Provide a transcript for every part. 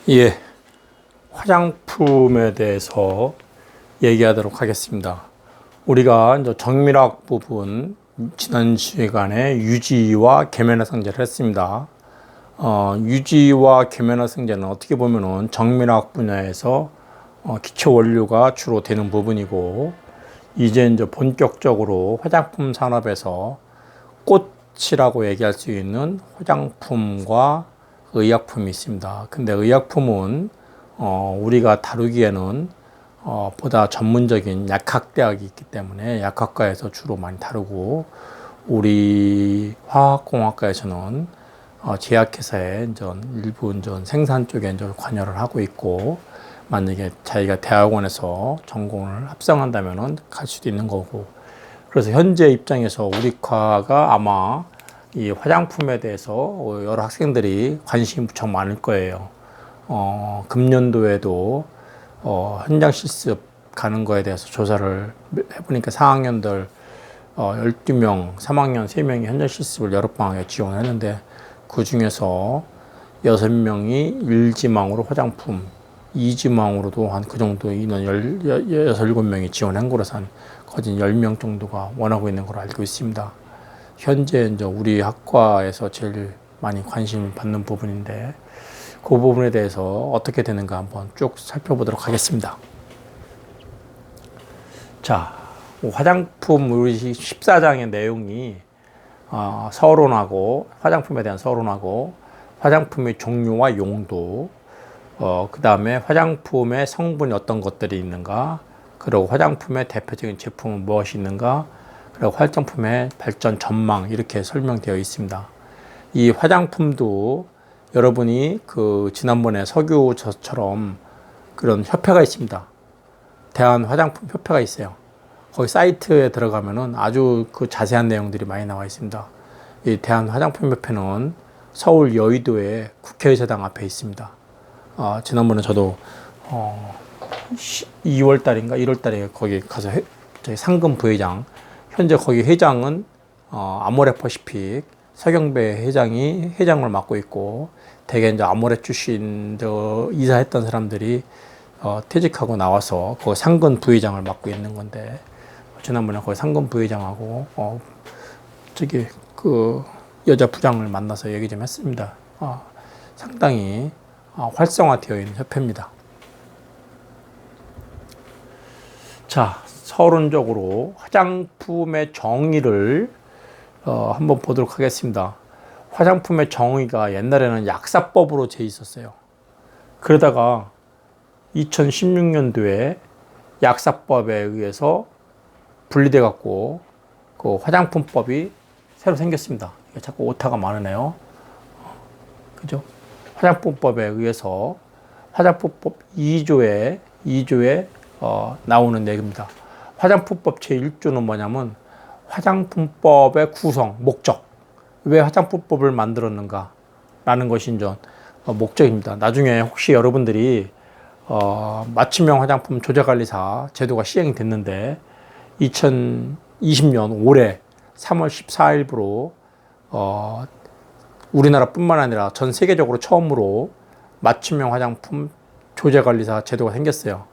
예, 화장품에 대해서 얘기하도록 하겠습니다. 우리가 이제 정밀학 부분 지난 시간에 유지와 계면활성제를 했습니다. 유지와 계면활성제는 어떻게 보면은 정밀학 분야에서 기초 원료가 주로 되는 부분이고, 이제 본격적으로 화장품 산업에서 꽃이라고 얘기할 수 있는 화장품과 의약품이 있습니다. 근데 의약품은 우리가 다루기에는 보다 전문적인 약학대학이 있기 때문에 약학과에서 주로 많이 다루고, 우리 화학공학과에서는 제약회사의 일부 생산 쪽에 관여를 하고 있고, 만약에 자기가 대학원에서 전공을 합성한다면은 갈 수도 있는 거고. 그래서 현재 입장에서 우리 과가 아마 이 화장품에 대해서 여러 학생들이 관심이 무척 많을 거예요. 금년도에도 현장 실습 가는 거에 대해서 조사를 해보니까 4학년들 12명, 3학년 3명이 현장 실습을 여름방학에 지원을 했는데, 그 중에서 6명이 1지망으로 화장품, 2지망으로도 한 그 정도 인원 6, 7명이 지원한 거라서 한 거진 10명 정도가 원하고 있는 걸로 알고 있습니다. 현재 이제 우리 학과에서 제일 많이 관심을 받는 부분인데, 그 부분에 대해서 어떻게 되는가 한번 쭉 살펴보도록 하겠습니다. 자, 화장품 우리 14장의 내용이 서론하고, 화장품에 대한 서론하고, 화장품의 종류와 용도, 그 다음에 화장품의 성분이 어떤 것들이 있는가, 그리고 화장품의 대표적인 제품은 무엇이 있는가, 그리고 화장품의 발전 전망, 이렇게 설명되어 있습니다. 이 화장품도 여러분이 지난번에 석유처럼 그런 협회가 있습니다. 대한화장품협회가 있어요. 거기 사이트에 들어가면은 아주 자세한 내용들이 많이 나와 있습니다. 이 대한화장품협회는 서울 여의도의 국회의사당 앞에 있습니다. 지난번에 저도 2월 달인가 1월 달에 거기 가서 저희 상금 부회장, 현재 거기 회장은 아모레퍼시픽 서경배 회장이 회장을 맡고 있고, 대개 이제 아모레 출신 이사했던 사람들이 퇴직하고 나와서 거기 상근 부회장을 맡고 있는 건데, 지난번에 거기 상근 부회장하고 저기 여자 부장을 만나서 얘기 좀 했습니다. 상당히 활성화되어 있는 협회입니다. 자, 서론적으로 화장품의 정의를 한번 보도록 하겠습니다. 화장품의 정의가 옛날에는 약사법으로 돼 있었어요. 그러다가 2016년도에 약사법에 의해서 분리돼 갖고 그 화장품법이 새로 생겼습니다. 자꾸 오타가 많으네요. 그죠? 화장품법에 의해서 화장품법 2조에 나오는 내용입니다. 화장품법 제1조는 뭐냐면 화장품법의 구성, 목적. 왜 화장품법을 만들었는가 라는 것이 이제 목적입니다. 나중에 혹시 여러분들이 맞춤형 화장품 조제관리사 제도가 시행이 됐는데, 2020년 올해 3월 14일부로 우리나라뿐만 아니라 전 세계적으로 처음으로 맞춤형 화장품 조제관리사 제도가 생겼어요.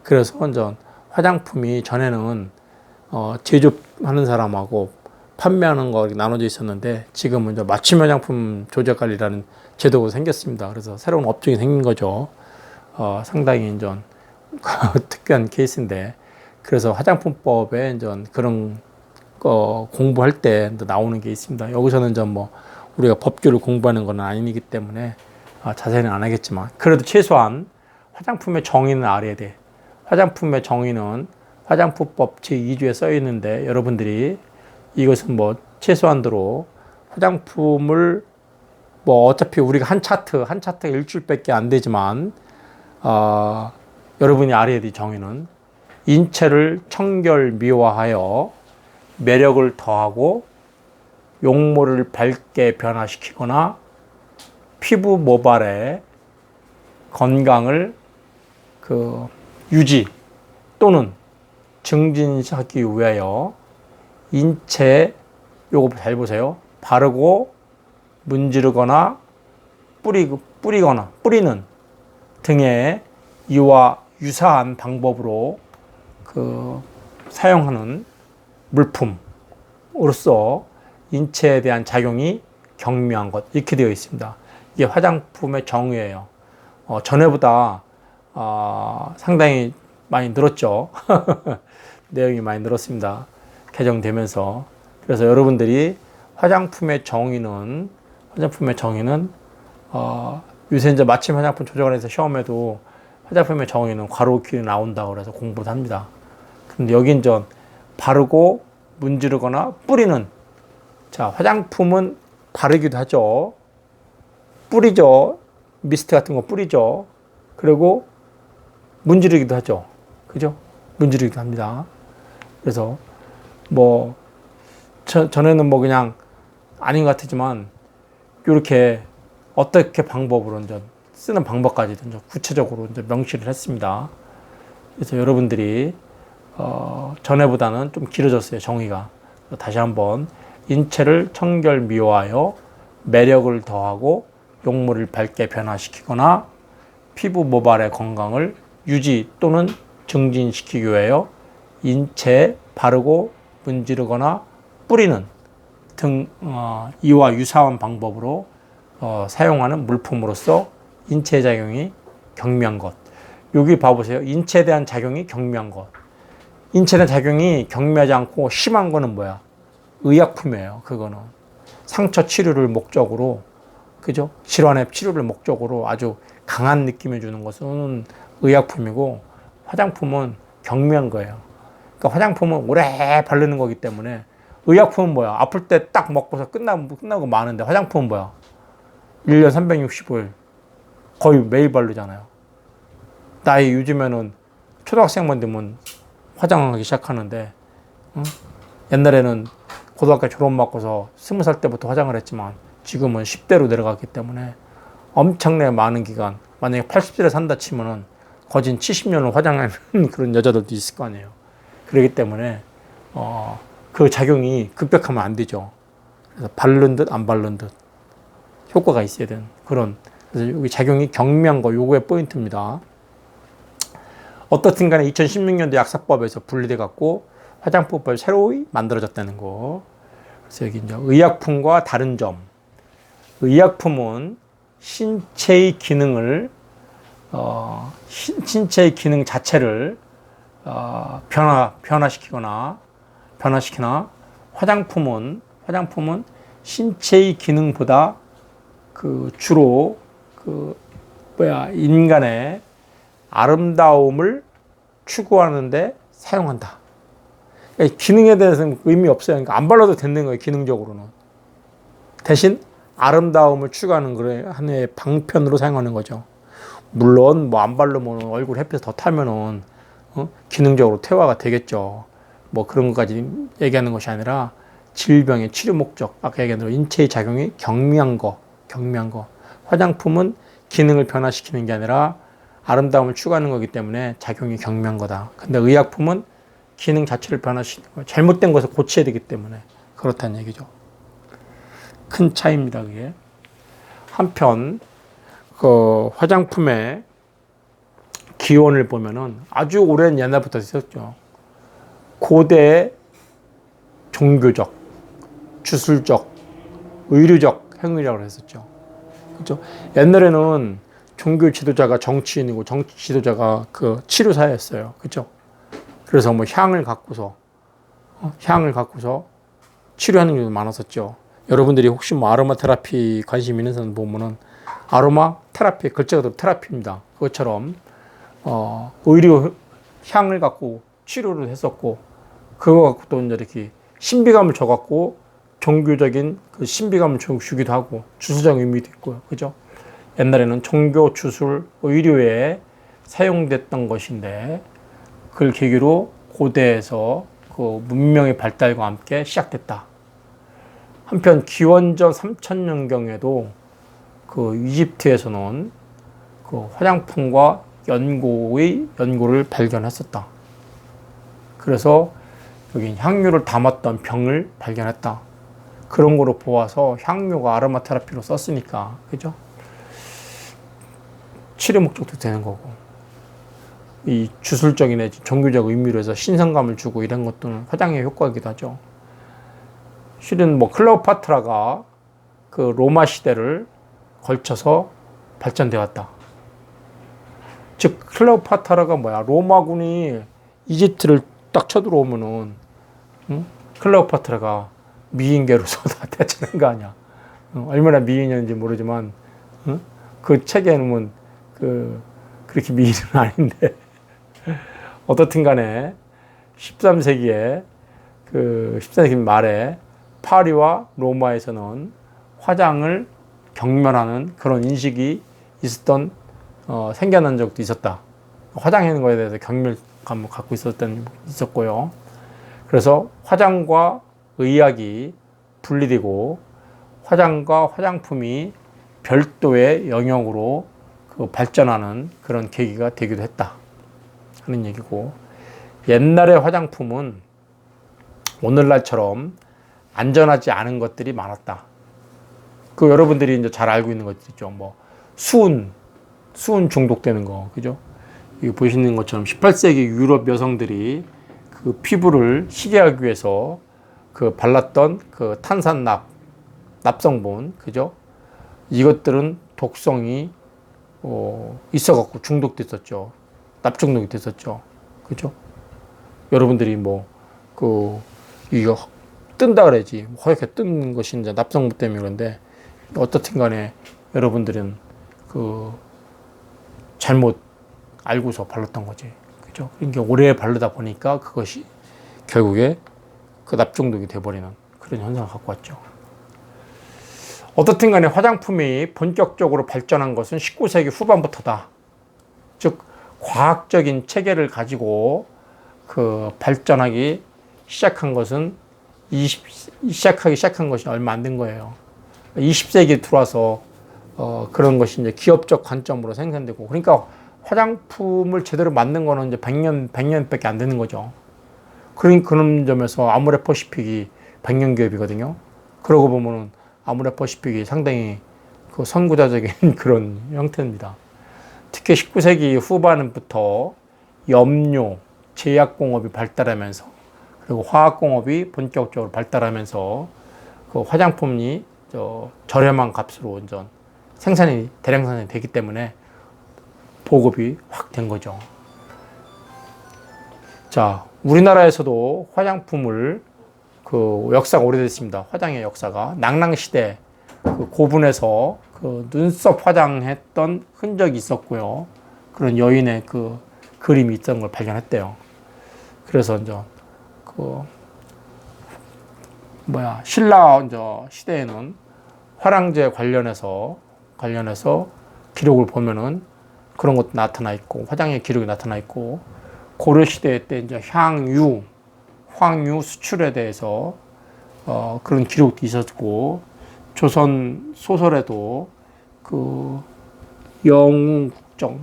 그래서 완전 화장품이 전에는 제조하는 사람하고 판매하는 거 나눠져 있었는데, 지금은 이제 맞춤 화장품 조제관리라는 제도가 생겼습니다. 그래서 새로운 업종이 생긴 거죠. 상당히 이제 특별한 케이스인데, 그래서 화장품법에 이제 그런 거 공부할 때 나오는 게 있습니다. 여기서는 좀 우리가 법규를 공부하는 건 아니기 때문에 자세히는 안 하겠지만, 그래도 최소한 화장품의 정의는 알아야 돼. 화장품의 정의는 화장품법 제2조에 써 있는데, 여러분들이 이것은 최소한도로 화장품을 어차피 우리가 한 차트 일주일밖에 안 되지만, 여러분이 알아야 돼. 정의는 인체를 청결 미화하여 매력을 더하고 용모를 밝게 변화시키거나 피부 모발의 건강을 유지 또는 증진하기 위하여 인체에, 요거 잘 보세요, 바르고 문지르거나 뿌리는 등의 이와 유사한 방법으로 사용하는 물품으로서 인체에 대한 작용이 경미한 것, 이렇게 되어 있습니다. 이게 화장품의 정의예요. 전에보다 상당히 많이 늘었죠. 내용이 많이 늘었습니다. 개정되면서. 그래서 여러분들이 화장품의 정의는 요새 이제 마침 화장품 조정원에서 시험에도 화장품의 정의는 괄호끼리 나온다고 그래서 공부를 합니다. 근데 여긴 전 바르고 문지르거나 뿌리는, 자, 화장품은 바르기도 하죠. 뿌리죠. 미스트 같은 거 뿌리죠. 그리고 문지르기도 하죠. 그죠? 문지르기도 합니다. 그래서 전에는 그냥 아닌 것 같지만 이렇게 어떻게 방법으로 이제 쓰는 방법까지도 이제 구체적으로 이제 명시를 했습니다. 그래서 여러분들이 전에보다는 좀 길어졌어요, 정의가. 다시 한번 인체를 청결미화하여 매력을 더하고 용물을 밝게 변화시키거나 피부 모발의 건강을 유지 또는 증진시키기 위하여 인체에 바르고 문지르거나 뿌리는 등 이와 유사한 방법으로 사용하는 물품으로서 인체의 작용이 경미한 것. 여기 봐보세요. 인체에 대한 작용이 경미한 것. 인체에 대한 작용이 경미하지 않고 심한 거는 뭐야? 의약품이에요. 그거는 상처 치료를 목적으로, 그죠? 질환의 치료를 목적으로 아주 강한 느낌을 주는 것은 의약품이고, 화장품은 경미한 거예요. 그러니까 화장품은 오래 바르는 거기 때문에. 의약품은 뭐야? 아플 때 딱 먹고서 끝나고 마는데, 화장품은 뭐야? 1년 365일 거의 매일 바르잖아요. 나이 요즘에는 초등학생만 되면 화장하기 시작하는데, 응? 옛날에는 고등학교 졸업 맞고서 20살 때부터 화장을 했지만 지금은 10대로 내려갔기 때문에 엄청나게 많은 기간, 만약에 80세를 산다 치면은 거진 70년을 화장하는 그런 여자들도 있을 거 아니에요. 그렇기 때문에 그 작용이 급격하면 안 되죠. 그래서 바른 듯 안 바른 듯 효과가 있어야 되는 그런, 그래서 여기 작용이 경미한 거, 요거의 포인트입니다. 어떻든 간에 2016년도 약사법에서 분리돼 갖고 화장품법이 새로이 만들어졌다는 거. 그래서 여기 이제 의약품과 다른 점. 의약품은 신체의 기능을 신체의 기능 자체를 변화시키나 화장품은 신체의 기능보다 주로 인간의 아름다움을 추구하는데 사용한다. 그러니까 기능에 대해서는 의미 없어요. 그러니까 안 발라도 되는 거예요, 기능적으로는. 대신 아름다움을 추구하는 그런 하나의 방편으로 사용하는 거죠. 물론 안 바르면 얼굴 햇빛 더 타면은 기능적으로 퇴화가 되겠죠. 그런 것까지 얘기하는 것이 아니라 질병의 치료 목적, 아까 얘기한 대로 인체의 작용이 경미한 거. 화장품은 기능을 변화시키는 게 아니라 아름다움을 추구하는 거기 때문에 작용이 경미한 거다. 근데 의약품은 기능 자체를 변화시키는 거예요. 잘못된 것을 고쳐야 되기 때문에 그렇다는 얘기죠. 큰 차이입니다, 그게. 한편 화장품의 기원을 보면은 아주 오랜 옛날부터 있었죠. 고대 종교적, 주술적, 의료적 행위라고 했었죠. 그렇죠? 옛날에는 종교 지도자가 정치인이고 정치 지도자가 치료사였어요. 그렇죠? 그래서 향을 갖고서 치료하는 경우도 많았었죠. 여러분들이 혹시 아로마 테라피 관심 있는 사람 보면은 아로마 테라피, 글자가 더 테라피입니다. 그것처럼 의료 향을 갖고 치료를 했었고, 그거 갖고 또 이렇게 신비감을 줘갖고 종교적인 신비감을 주기도 하고 주술적 의미도 있고요. 그죠? 옛날에는 종교, 주술, 의료에 사용됐던 것인데 그걸 계기로 고대에서 문명의 발달과 함께 시작됐다. 한편 기원전 3000년경에도 이집트에서는 화장품과 연고를 발견했었다. 그래서 여기 향료를 담았던 병을 발견했다. 그런 거로 보아서 향료가 아로마 테라피로 썼으니까, 그죠? 치료 목적도 되는 거고, 이 주술적인 내지 종교적 의미로 해서 신선감을 주고 이런 것들은 화장의 효과이기도 하죠. 실은 뭐 클레오파트라가 그 로마 시대를 걸쳐서 발전되어 왔다. 즉 클레오파트라가 뭐야? 로마군이 이집트를 딱 쳐들어오면은 클레오파트라가 미인계로서 다 대처한 거 아니야. 얼마나 미인이었는지 모르지만 그 책에는 그렇게 미인은 아닌데 어떻든 간에 13세기에 13세기 말에 파리와 로마에서는 화장을 경멸하는 그런 인식이 생겨난 적도 있었다. 화장하는 거에 대해서 경멸감을 갖고 있었고요. 그래서 화장과 의학이 분리되고 화장과 화장품이 별도의 영역으로 발전하는 그런 계기가 되기도 했다 하는 얘기고, 옛날의 화장품은 오늘날처럼 안전하지 않은 것들이 많았다. 여러분들이 이제 잘 알고 있는 것들 있죠. 뭐 수은 중독되는 거, 그죠? 이거 보시는 것처럼 18세기 유럽 여성들이 그 피부를 희게 하기 위해서 발랐던 납성분, 그죠? 이것들은 독성이 있어갖고 중독됐었죠. 납중독이 됐었죠. 그죠? 여러분들이 이거 뜬다 그래야지. 허옇게 뜬 것이 이제 납성분 때문에 그런데, 어떻든 간에 여러분들은 잘못 알고서 발랐던 거지. 그죠? 그러니까 오래 바르다 보니까 그것이 결국에 납중독이 돼버리는 그런 현상을 갖고 왔죠. 어떻든 간에 화장품이 본격적으로 발전한 것은 19세기 후반부터다. 즉, 과학적인 체계를 가지고 발전하기 시작한 것은 시작하기 시작한 것이 얼마 안 된 거예요. 20세기에 들어와서 그런 것이 이제 기업적 관점으로 생산되고, 그러니까 화장품을 제대로 만든 거는 이제 100년밖에 안 되는 거죠. 그런 점에서 아모레퍼시픽이 100년 기업이거든요. 그러고 보면은 아모레퍼시픽이 상당히 선구자적인 그런 형태입니다. 특히 19세기 후반부터 염료, 제약공업이 발달하면서, 그리고 화학공업이 본격적으로 발달하면서 화장품이 저렴한 값으로 대량 생산이 되기 때문에 보급이 확 된 거죠. 자, 우리나라에서도 화장품을 역사가 오래됐습니다. 화장의 역사가 낙랑시대 고분에서 눈썹 화장했던 흔적이 있었고요. 그런 여인의 그림이 있던 걸 발견했대요. 그래서 신라 시대에는 화랑제 관련해서 기록을 보면은 그런 것도 나타나 있고, 화장의 기록이 나타나 있고, 고려 시대 때 이제 황유 수출에 대해서 그런 기록도 있었고, 조선 소설에도 여웅국정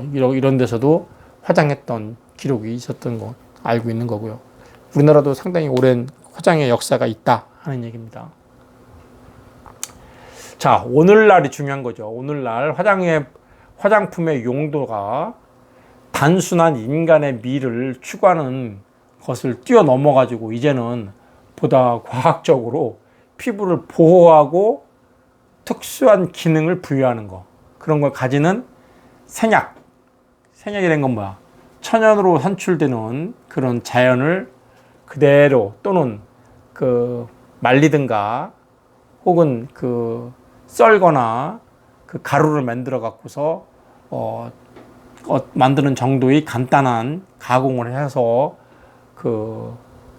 이런 데서도 화장했던 기록이 있었던 거 알고 있는 거고요. 우리나라도 상당히 오랜 화장의 역사가 있다 하는 얘기입니다. 자, 오늘날이 중요한 거죠. 오늘날 화장품의 용도가 단순한 인간의 미를 추구하는 것을 뛰어넘어 가지고 이제는 보다 과학적으로 피부를 보호하고 특수한 기능을 부여하는 거, 그런 걸 가지는 생약이라는 건 뭐야? 천연으로 산출되는 그런 자연을 그대로, 또는 말리든가 혹은 썰거나 가루를 만들어 갖고서 만드는 정도의 간단한 가공을 해서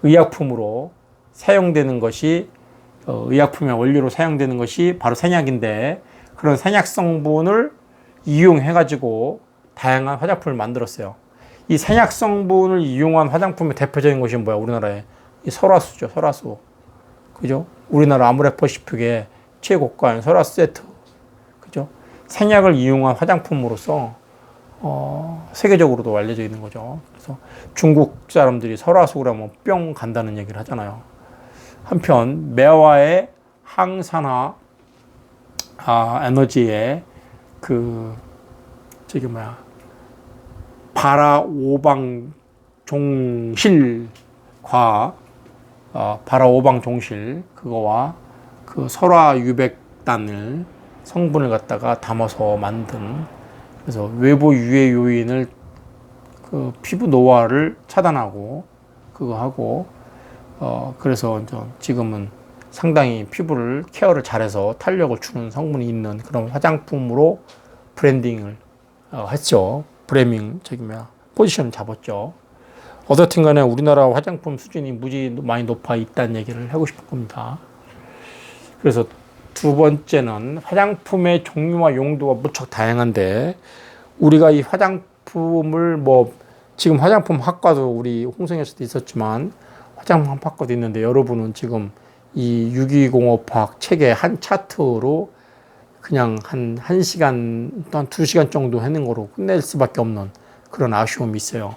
의약품으로 사용되는 것이, 의약품의 원료로 사용되는 것이 바로 생약인데, 그런 생약 성분을 이용해 가지고 다양한 화장품을 만들었어요. 이 생약 성분을 이용한 화장품의 대표적인 것이 뭐야? 우리나라의 이 설화수죠. 설화수. 그죠? 우리나라 아모레퍼시픽의 최고가인 설화수 세트. 그죠? 생약을 이용한 화장품으로서 세계적으로도 알려져 있는 거죠. 그래서 중국 사람들이 설화수 그러면 뿅 간다는 얘기를 하잖아요. 한편 매화의 항산화 에너지에 그 저기 뭐야 바라오방 종실과 바라오방 종실 그거와 그 설화 유백단을 성분을 갖다가 담아서 만든 그래서 외부 유해 요인을 그 피부 노화를 차단하고 그거 하고 그래서 지금은 상당히 피부를 케어를 잘해서 탄력을 주는 성분이 있는 그런 화장품으로 브랜딩을 했죠. 브래밍 포지션을 잡았죠. 어떻든 간에 우리나라 화장품 수준이 무지 많이 높아 있다는 얘기를 하고 싶은 겁니다. 그래서 두 번째는 화장품의 종류와 용도가 무척 다양한데 우리가 이 화장품을 지금 화장품 학과도 우리 홍성에서도 있었지만 화장품 학과도 있는데 여러분은 지금 이 유기공업학 책의 한 차트로 그냥 한 1시간 또한 2시간 정도 하는 거로 끝낼 수밖에 없는 그런 아쉬움이 있어요.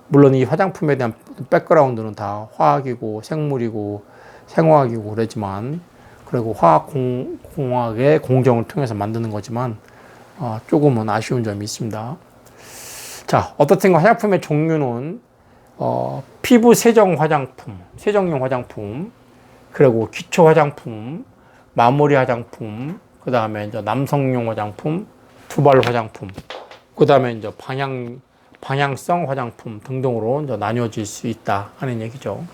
물론 이 화장품에 대한 백그라운드는 다 화학이고 생물이고 생화학이고 그러지만 그리고 화학공학의 공정을 통해서 만드는 거지만 조금은 아쉬운 점이 있습니다. 자, 어떻든 화장품의 종류는 피부 세정 화장품, 세정용 화장품, 그리고 기초 화장품, 마무리 화장품, 그 다음에 이제 남성용 화장품, 두발 화장품, 그 다음에 이제 방향성 화장품 등등으로 이제 나뉘어질 수 있다 하는 얘기죠.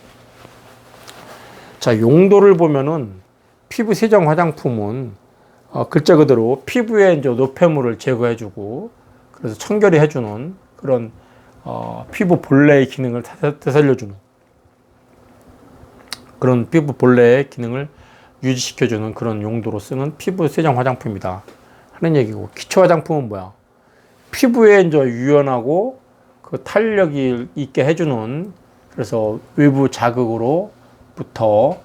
자, 용도를 보면은 피부 세정 화장품은 글자 그대로 피부에 이제 노폐물을 제거해주고 그래서 청결히 해주는 그런 피부 본래의 기능을 되살려주는 그런 피부 본래의 기능을 유지시켜주는 그런 용도로 쓰는 피부 세정 화장품이다 하는 얘기고 기초 화장품은 뭐야? 피부에 이제 유연하고 그 탄력이 있게 해주는 그래서 외부 자극으로부터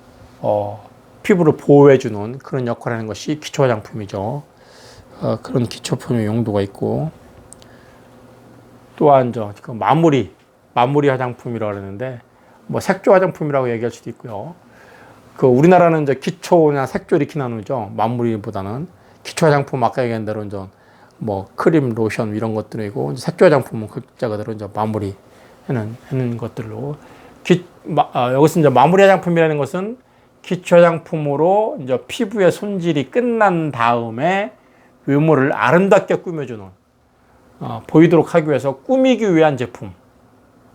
피부를 보호해주는 그런 역할을 하는 것이 기초 화장품이죠. 그런 기초품의 용도가 있고 또한 그 마무리 화장품이라고 하는데 색조 화장품이라고 얘기할 수도 있고요. 그 우리나라는 이제 기초나 색조 이렇게 나누죠. 마무리보다는 기초 화장품 아까 얘기한 대로 이제 크림, 로션 이런 것들이고 색조 화장품은 글자 그대로 이제 마무리 하는 것들로 여기서 이제 마무리 화장품이라는 것은 기초 화장품으로 이제 피부의 손질이 끝난 다음에 외모를 아름답게 꾸며주는 보이도록 하기 위해서 꾸미기 위한 제품.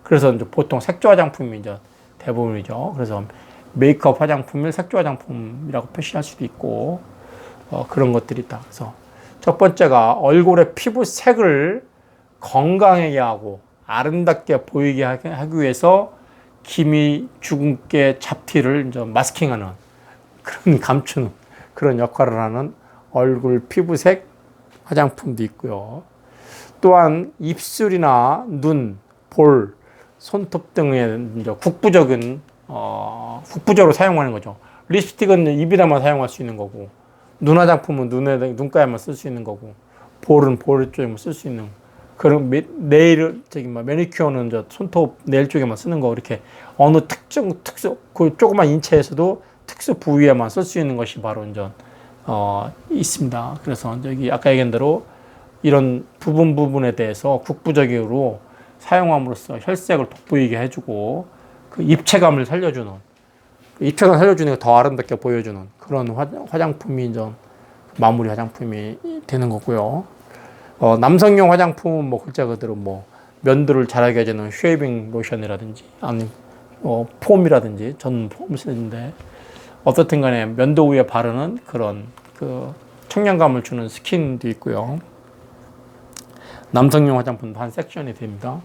그래서 이제 보통 색조 화장품이 이제 대부분이죠. 그래서 메이크업 화장품을 색조 화장품이라고 표시할 수도 있고 그런 것들이 있다. 그래서 첫 번째가 얼굴의 피부 색을 건강하게 하고 아름답게 보이게 하기 위해서 기미 주근깨 잡티를 이제 마스킹하는 그런 감추는 그런 역할을 하는 얼굴 피부색 화장품도 있고요. 또한 입술이나 눈, 볼, 손톱 등의 이제 국부적으로 사용하는 거죠. 립스틱은 입에다만 사용할 수 있는 거고, 눈 화장품은 눈가에만 쓸 수 있는 거고, 볼은 볼 쪽에만 쓸 수 있는. 그런 매니큐어는 손톱 네일 쪽에만 쓰는 거 이렇게 어느 그 조그만 인체에서도 특수 부위에만 쓸 수 있는 것이 바로 이제 있습니다. 그래서 여기 아까 얘기한 대로 이런 부분에 대해서 국부적으로 사용함으로써 혈색을 돋보이게 해주고 그 입체감을 살려주는 게 더 아름답게 보여주는 그런 화장품이 이제 마무리 화장품이 되는 거고요. 남성용 화장품은 글자 그대로 면도를 잘하게 해주는 쉐이빙 로션이라든지 아니면 폼이라든지 전 폼을 쓰는데 어떻든 간에 면도 후에 바르는 그런 그 청량감을 주는 스킨도 있고요. 남성용 화장품도 한 섹션이 됩니다.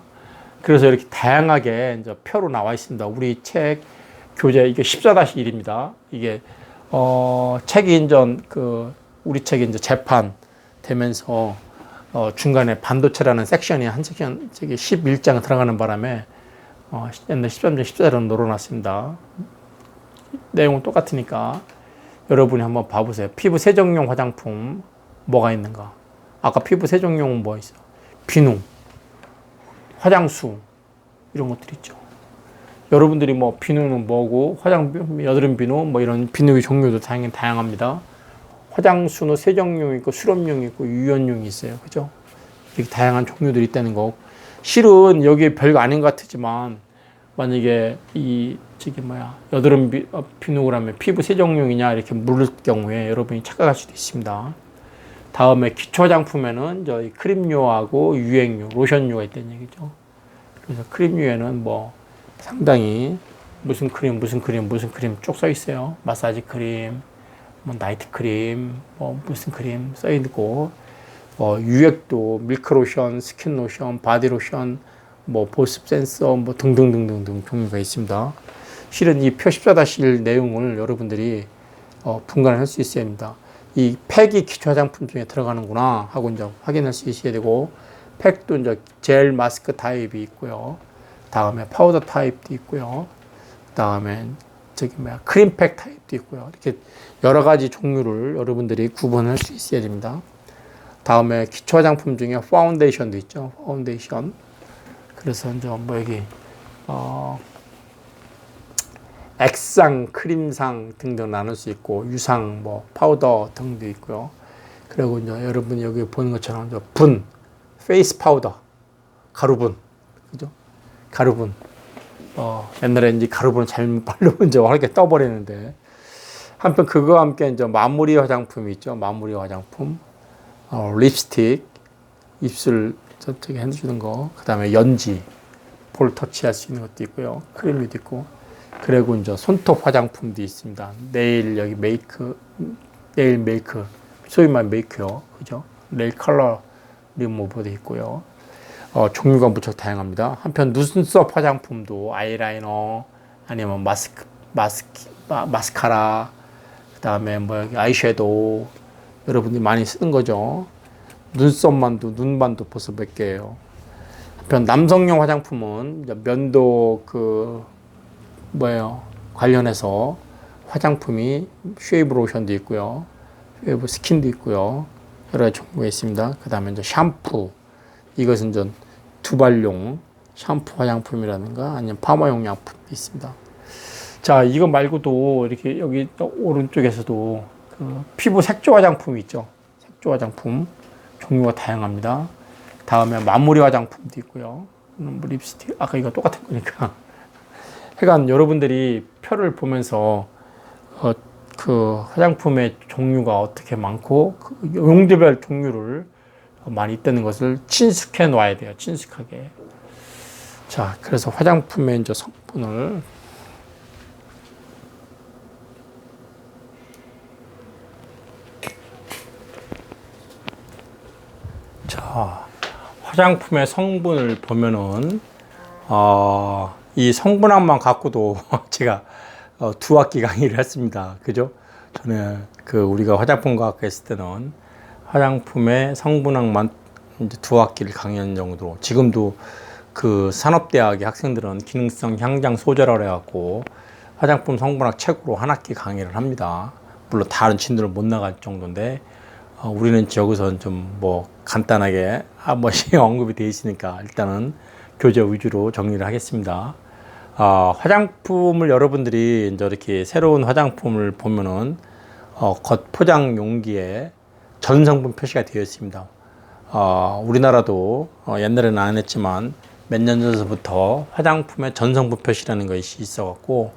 그래서 이렇게 다양하게 이제 표로 나와 있습니다. 우리 책 교재 이게 14-1입니다. 이게 책이 이제 우리 책이 이제 재판 되면서 중간에 반도체라는 섹션이 한 섹션 저기 11장 들어가는 바람에 옛날 13장 14장은 늘어났습니다. 내용은 똑같으니까 여러분이 한번 봐보세요. 피부 세정용 화장품 뭐가 있는가? 아까 피부 세정용은 뭐 있어? 비누, 화장수 이런 것들 있죠. 여러분들이 비누는 뭐고 여드름 비누 이런 비누의 종류도 당연히 다양합니다. 화장수는 세정용이 있고 수럼용이 있고 유연용이 있어요. 그죠? 이렇게 다양한 종류들이 있다는 거. 실은 여기 별거 아닌 것 같지만 만약에 여드름 비누를 하면 피부 세정용이냐 이렇게 물을 경우에 여러분이 착각할 수도 있습니다. 다음에 기초 화장품에는 저희 크림류하고 유행류, 로션류가 있다는 얘기죠. 그래서 크림류에는 뭐 상당히 무슨 크림 쭉 써 있어요. 마사지 크림, 뭐 나이트 크림, 뭐 무슨 크림 써 있고, 유액도 밀크 로션, 스킨 로션, 바디 로션, 뭐 보습 센서, 뭐 등등등등등 종류가 있습니다. 실은 이 표 14-1 내용을 여러분들이 분간을 할 수 있어야 합니다. 이 팩이 기초 화장품 중에 들어가는구나 하고 이제 확인할 수 있어야 되고, 팩도 이제 젤 마스크 타입이 있고요. 다음에 파우더 타입도 있고요. 다음에 크림팩 타입도 있고요. 이렇게 여러 가지 종류를 여러분들이 구분할 수 있어야 됩니다. 다음에 기초 화장품 중에 파운데이션도 있죠. 파운데이션. 그래서 이제 뭐 여기 액상, 크림상 등등 나눌 수 있고, 유상, 뭐 파우더 등도 있고요. 그리고 이제 여러분이 여기 보는 것처럼 이제 페이스 파우더, 가루분, 그죠? 가루분. 옛날에 이제 가루분을 잘못 바르면 이제 이렇게 떠버리는데, 한편 그거와 함께 이제 마무리 화장품이 있죠. 마무리 화장품, 립스틱, 입술 저쪽에 해주는 거, 그 다음에 연지, 볼 터치할 수 있는 것도 있고요. 크림도 있고, 그리고 이제 손톱 화장품도 있습니다. 네일 메이크, 소위 말 메이크요, 그죠? 네일 컬러 리무버도 있고요. 종류가 무척 다양합니다. 한편 눈썹 화장품도 아이라이너, 아니면 마스카라, 그 다음에 뭐 여기 아이섀도우, 여러분들이 많이 쓰는 거죠. 눈반도 벌써 몇 개예요. 한편 남성용 화장품은 면도 관련해서 화장품이 쉐이브 로션도 있고요. 쉐이브 스킨도 있고요. 여러 가지 종류가 있습니다. 그 다음에 이제 샴푸. 이것은 이제 두발용 샴푸 화장품이라든가 아니면 파마용 양품도 있습니다. 자, 이거 말고도 이렇게 여기 오른쪽에서도 피부 색조 화장품이 있죠. 색조 화장품. 종류가 다양합니다. 다음에 마무리 화장품도 있고요. 뭐 립스틱, 아까 이거 똑같은 거니까. 하여간 여러분들이 표를 보면서 그 화장품의 종류가 어떻게 많고 그 용도별 종류를 많이 있다는 것을 친숙해 놔야 돼요. 친숙하게. 자, 그래서 화장품의 이제 성분을 자, 화장품의 성분을 보면은 이 성분학만 갖고도 제가 2학기 강의를 했습니다. 그죠? 저는 우리가 화장품과학 했을 때는 화장품의 성분학만 이제 2학기를 강의한 정도로, 지금도 그 산업대학의 학생들은 기능성 향장 소재라고 해갖고 화장품 성분학 책으로 1학기 강의를 합니다. 물론 다른 진도를 못 나갈 정도인데, 우리는 여기서 좀 뭐 간단하게 한 번씩 언급이 되어 있으니까 일단은 교재 위주로 정리를 하겠습니다. 화장품을 여러분들이 이제 이렇게 새로운 화장품을 보면은 겉 포장 용기에 전성분 표시가 되어 있습니다. 우리나라도 옛날에는 안 했지만 몇 년 전부터 화장품에 전성분 표시라는 것이 있어갖고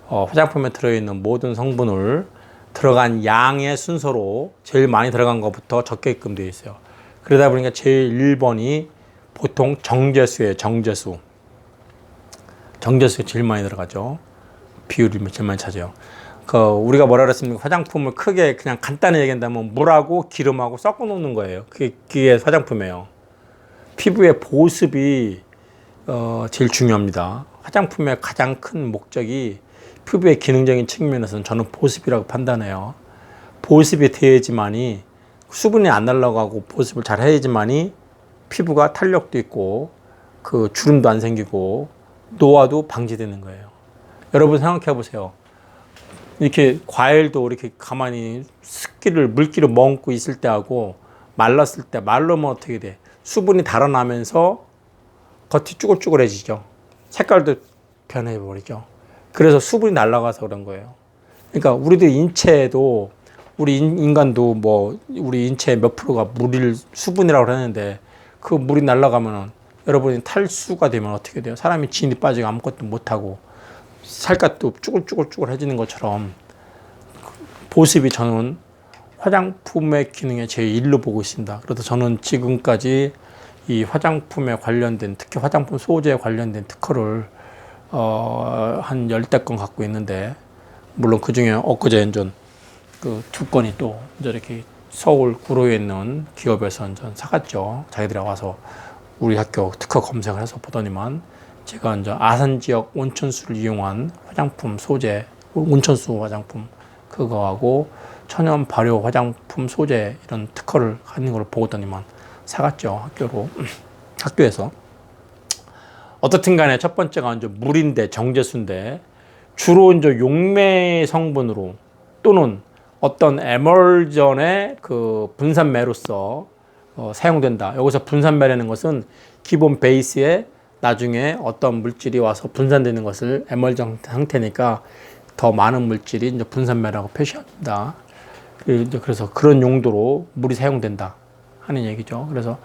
화장품에 들어있는 모든 성분을 들어간 양의 순서로 제일 많이 들어간 것부터 적게끔 되어 있어요. 그러다 보니까 제일 1번이 보통 정제수예요. 정제수가 제일 많이 들어가죠. 비율이 제일 많이 차지해요. 우리가 뭐라 그랬습니까? 화장품을 크게 그냥 간단히 얘기한다면 물하고 기름하고 섞어 놓는 거예요. 그게 화장품이에요. 피부의 보습이 제일 중요합니다. 화장품의 가장 큰 목적이 피부의 기능적인 측면에서는 저는 보습이라고 판단해요. 보습이 돼야지만이 수분이 안 날아가고 보습을 잘 해야지만이 피부가 탄력도 있고 그 주름도 안 생기고 노화도 방지되는 거예요. 여러분 생각해 보세요. 이렇게 과일도 이렇게 가만히 물기를 머금고 있을 때하고 말랐을 때, 말르면 어떻게 돼? 수분이 달아나면서 겉이 쭈글쭈글해지죠. 색깔도 변해버리죠. 그래서 수분이 날아가서 그런 거예요. 그러니까 우리들 인체에도 우리 인간도 뭐 우리 인체의 몇 프로가 물일 수분이라고 하는데 그 물이 날아가면은 여러분이 탈수가 되면 어떻게 돼요? 사람이 진이 빠지고 아무것도 못하고 살갗도 쭈글쭈글쭈글해지는 것처럼 보습이 저는 화장품의 기능의 제1로 보고 있습니다. 그래서 저는 지금까지 이 화장품에 관련된, 특히 화장품 소재에 관련된 특허를 한 10대 건 갖고 있는데, 물론 그 중에 엊그제 그 두 건이 또 이제 이렇게 서울 구로에 있는 기업에서 이제 사갔죠. 자기들이 와서 우리 학교 특허 검색을 해서 보더니만 제가 이제 아산 지역 온천수를 이용한 화장품 소재, 온천수 화장품 그거하고 천연 발효 화장품 소재 이런 특허를 갖는 걸 보더니만 사갔죠. 학교에서. 어떻든 간에 첫 번째가 이제 물인데, 정제수인데, 주로 이제 용매 성분으로 또는 어떤 에멀전의 그 분산매로서 사용된다. 여기서 분산매라는 것은 기본 베이스에 나중에 어떤 물질이 와서 분산되는 것을 에멀전 상태니까 더 많은 물질이 이제 분산매라고 표시합니다. 그래서 그런 용도로 물이 사용된다 하는 얘기죠. 그래서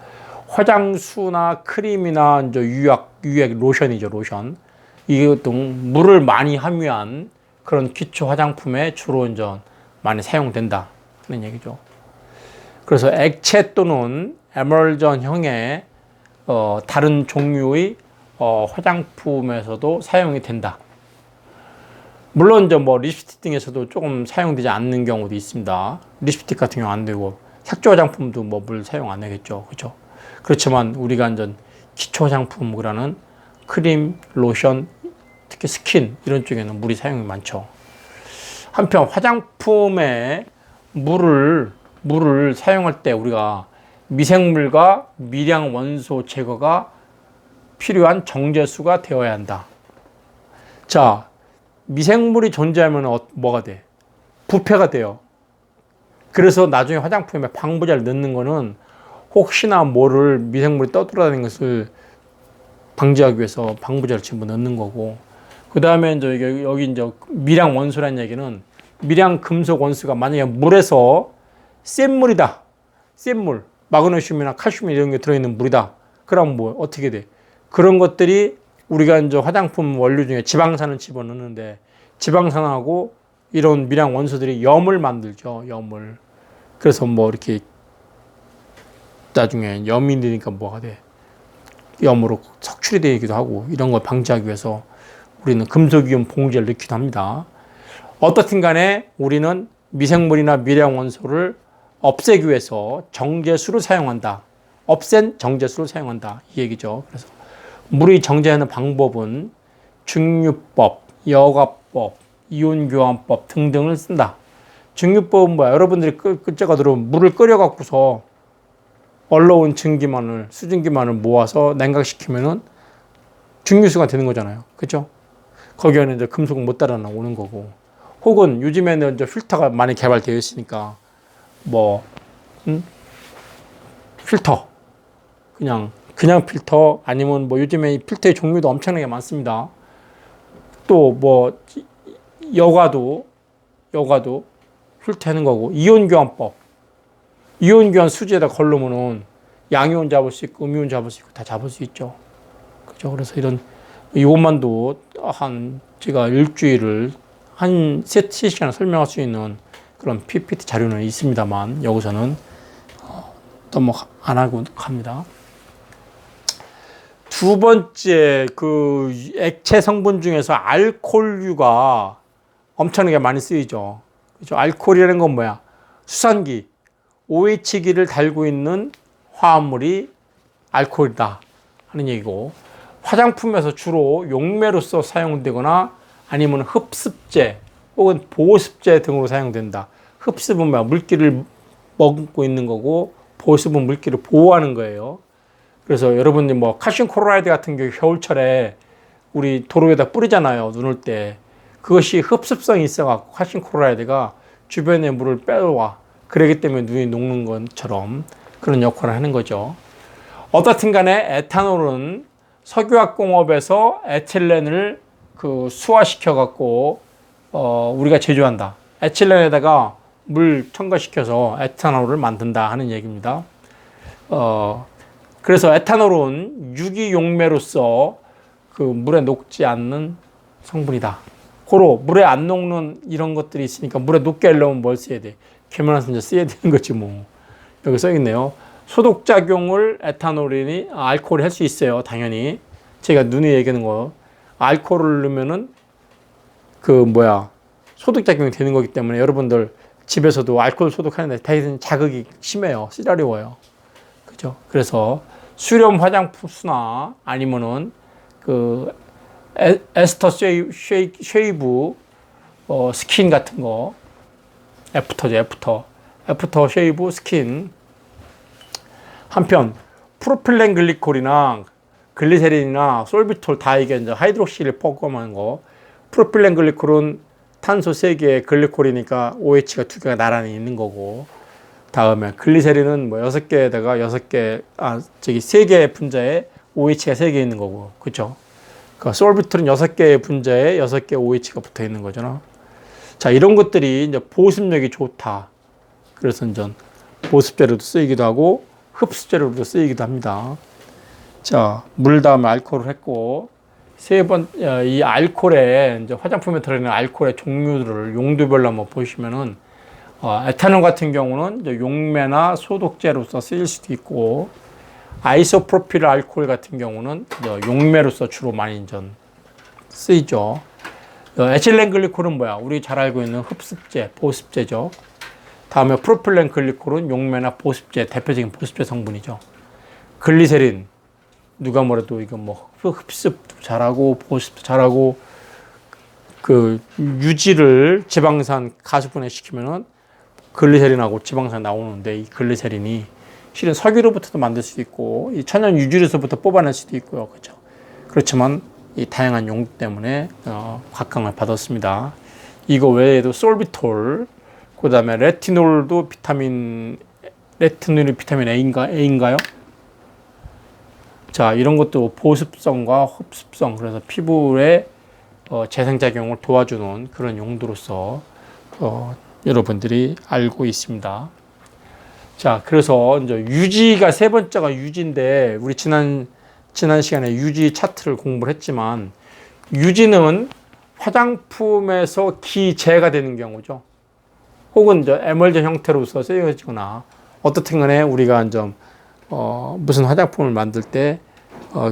화장수나 크림이나 이제 유액 로션이죠, 로션. 이것도 물을 많이 함유한 그런 기초 화장품에 주로 이제 많이 사용된다 하는 얘기죠. 그래서 액체 또는 에멀전형의 다른 종류의 화장품에서도 사용이 된다. 물론 이제 뭐 립스틱 등에서도 조금 사용되지 않는 경우도 있습니다. 립스틱 같은 경우 안 되고 색조 화장품도 뭐 물 사용 안 하겠죠, 그렇죠? 그렇지만 우리가 이제 기초 화장품이라는 크림, 로션, 특히 스킨 이런 쪽에는 물이 사용이 많죠. 한편 화장품에 물을 사용할 때 우리가 미생물과 미량 원소 제거가 필요한 정제수가 되어야 한다. 자, 미생물이 존재하면 뭐가 돼? 부패가 돼요. 그래서 나중에 화장품에 방부제를 넣는 거는 혹시나 모를 미생물이 떠돌아다니는 것을 방지하기 위해서 방부제를 전부 넣는 거고, 그 다음에 이제 여기 이제 미량 원소라는 얘기는 미량 금속 원소가 만약에 물에서 센 물이다. 센 물, 마그네슘이나 칼슘 이런 게 들어있는 물이다. 그럼 뭐 어떻게 돼? 그런 것들이 우리가 이제 화장품 원료 중에 지방산을 집어넣는데 지방산하고 이런 미량 원소들이 염을 만들죠. 염을. 그래서 뭐 이렇게 나중에 염이 되니까 뭐가 돼? 염으로 석출이 되기도 하고 이런 걸 방지하기 위해서 우리는 금속이온 봉지를 넣기도 합니다. 어떻든 간에 우리는 미생물이나 미량 원소를 없애기 위해서 정제수를 사용한다. 없앤 정제수를 사용한다. 이 얘기죠. 그래서 물이 정제하는 방법은 증류법, 여과법, 이온교환법 등등을 쓴다. 증류법은 뭐야? 여러분들이 끄적가 들어오면 물을 끓여갖고서 얼러온 증기만을, 수증기만을 모아서 냉각시키면은 증류수가 되는 거잖아요. 그죠? 거기에는 이제 금속은 못 따라 나오는 거고. 혹은 요즘에는 이제 필터가 많이 개발되어 있으니까 필터. 그냥 필터 아니면 뭐 요즘에 필터의 종류도 엄청나게 많습니다. 또 뭐 여과도 필터하는 거고, 이온교환법. 이온교환 수지에다 걸르면은 양이온 잡을 수 있고 음이온 잡을 수 있고 다 잡을 수 있죠. 그죠? 그래서 이것만도 제가 일주일을 한 3시간을 설명할 수 있는 그런 PPT 자료는 있습니다만 여기서는 너무 안 하고 갑니다. 두 번째, 그 액체 성분 중에서 알코올류가 엄청나게 많이 쓰이죠. 그죠? 알코올이라는 건 뭐야? 수산기, OH기를 달고 있는 화합물이 알코올이다 하는 얘기고, 화장품에서 주로 용매로서 사용되거나 아니면 흡습제 혹은 보습제 등으로 사용된다. 흡습은 뭐야? 물기를 머금고 있는 거고, 보습은 물기를 보호하는 거예요. 그래서 여러분들 뭐 칼슘 클로라이드 같은 경우 겨울철에 우리 도로에다 뿌리잖아요. 눈 올 때. 그것이 흡습성이 있어갖고 칼슘 클로라이드가 주변의 물을 빼와. 그러기 때문에 눈이 녹는 것처럼 그런 역할을 하는 거죠. 어떻든 간에 에탄올은 석유화공업에서 에틸렌을 수화시켜갖고 우리가 제조한다. 에틸렌에다가 물 첨가시켜서 에탄올을 만든다 하는 얘기입니다. 그래서 에탄올은 유기용매로서 그 물에 녹지 않는 성분이다. 고로 물에 안 녹는 이런 것들이 있으니까 물에 녹게 하려면 뭘 써야 돼? 계면활성제 써야 되는 거지 뭐. 여기 써있네요. 소독작용을 에탄올이 알코올이 할 수 있어요. 당연히. 제가 눈에 얘기하는 거. 알코올을 넣으면은 소독작용이 되는 거기 때문에 여러분들 집에서도 알코올 소독하는데 대부분 자극이 심해요. 쓰라려워요. 그죠? 그래서 수렴 화장품수나 아니면은 에스터 쉐이브 스킨 같은 거 애프터 쉐이브 스킨. 한편 프로필렌 글리콜이나 글리세린이나 솔비톨 다 이게 이제 하이드록시를 포함한 거. 프로필렌 글리콜은 탄소 3개, 글리콜이니까 OH가 2개가 나란히 있는 거고. 다음에 글리세린은 6개에다가 3개의 분자에 OH가 3개 있는 거고. 그죠? 그러니까 솔비톨은 6개의 분자에 6개 OH가 붙어 있는 거잖아. 자, 이런 것들이 이제 보습력이 좋다. 그래서 이제 보습제로도 쓰이기도 하고 흡수제로도 쓰이기도 합니다. 자, 물 다음에 알코올을 했고, 이 알코올에, 이제 화장품에 들어있는 알코올의 종류들을 용도별로 한번 보시면은, 에탄올 같은 경우는 이제 용매나 소독제로서 쓰일 수도 있고, 아이소프로필 알코올 같은 경우는 용매로서 주로 많이 이제 쓰이죠. 에틸렌 글리콜은 우리 잘 알고 있는 흡습제, 보습제죠. 다음에 프로필렌 글리콜은 용매나 보습제, 대표적인 보습제 성분이죠. 글리세린, 누가 뭐래도 이거 흡습도 잘하고 보습도 잘하고 유지를 지방산 가수분해 시키면은 글리세린하고 지방산 나오는데 이 글리세린이 실은 석유로부터도 만들 수도 있고 이 천연 유지로서부터 뽑아낼 수도 있고요. 그렇죠. 그렇지만 이 다양한 용도 때문에 각광을 받았습니다. 이거 외에도 솔비톨, 그 다음에 레티놀이 비타민 A인가요? 자, 이런 것도 보습성과 흡습성, 그래서 피부의 재생작용을 도와주는 그런 용도로서 여러분들이 알고 있습니다. 자, 그래서 이제 유지가 세 번째가 유지인데 우리 지난 시간에 유지 차트를 공부를 했지만 유지는 화장품에서 기재가 되는 경우죠. 혹은 이제 에멀전 형태로서 쓰여지거나 어떻든 간에 우리가 좀 무슨 화장품을 만들 때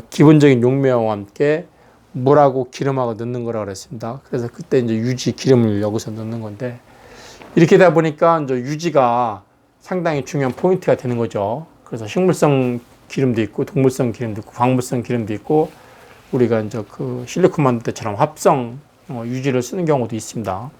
기본적인 용매와 함께 물하고 기름하고 넣는 거라고 그랬습니다. 그래서 그때 이제 유지 기름을 여기서 넣는 건데 이렇게 되다 보니까 이제 유지가 상당히 중요한 포인트가 되는 거죠. 그래서 식물성 기름도 있고 동물성 기름도 있고 광물성 기름도 있고 우리가 이제 실리콘 만들 때처럼 합성 유지를 쓰는 경우도 있습니다.